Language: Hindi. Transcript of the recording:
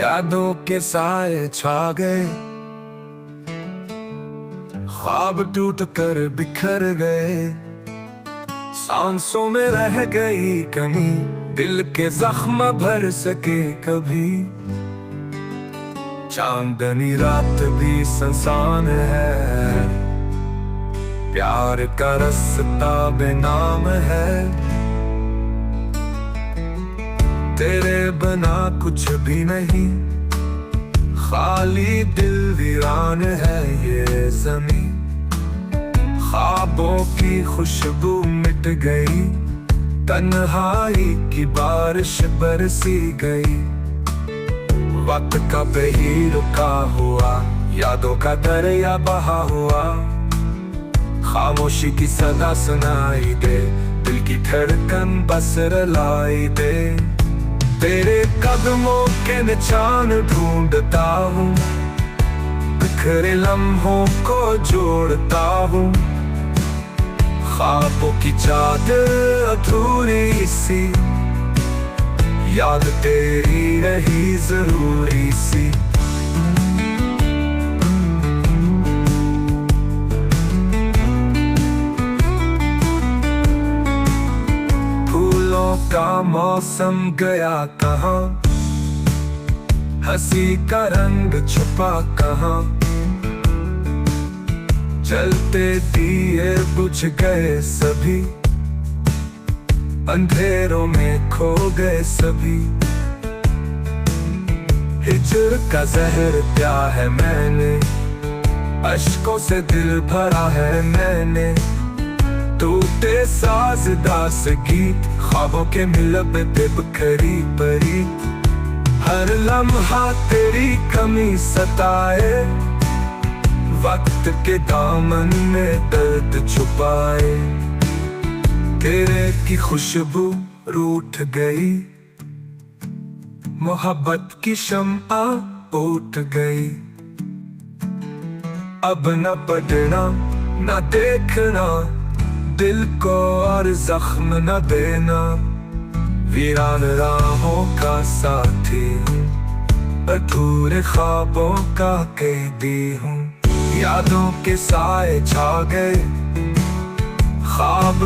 यादों के साए छा गए, ख्वाब टूट कर बिखर गए। सांसों में रह गई कमी, दिल के जख्म भर सके कभी। चांदनी रात भी संसान है, प्यार का रास्ता बेनाम है। तेरे बिना कुछ भी नहीं, खाली दिल वीरान है ये ज़मीं। ख्वाबों की खुशबू मिट गई, तन्हाई की बारिश बरसी गई। वक्त का बही रुका हुआ, यादों का दरिया बहा हुआ। खामोशी की सदा सुनाई दे, दिल की धड़कन बस रुलाई दे। तेरे कदमों के निशान ढूंढता हूँ, बिखरे लम्हों को जोड़ता हूँ। ख्वाबों की चादर अधूरी सी, याद तेरी रही जरूरी सी। फूलों का मौसम गया कहाँ, हंसी का रंग छुपा कहाँ। जलते दिए बुझ गए सभी, अंधेरों में खो गए सभी। हिजर का जहर पिया है मैंने, अश्कों से दिल भरा है मैंने। टूटे साज दास गीत, ख्वाबों के मिलब पे बिखरी परी। हर लम्हा तेरी कमी सताए, वक्त के दामन में दर्द छुपाए। तेरे की खुशबू रूठ गई, मोहब्बत की शम्आ उठ गई। अब न पढ़ना न देखना, दिल को और जख्म न देना। वीरान राहों का साथी हूँ, अधूरे ख्वाबों का कैदी हूँ। यादों के साए छा गए, ख्वाब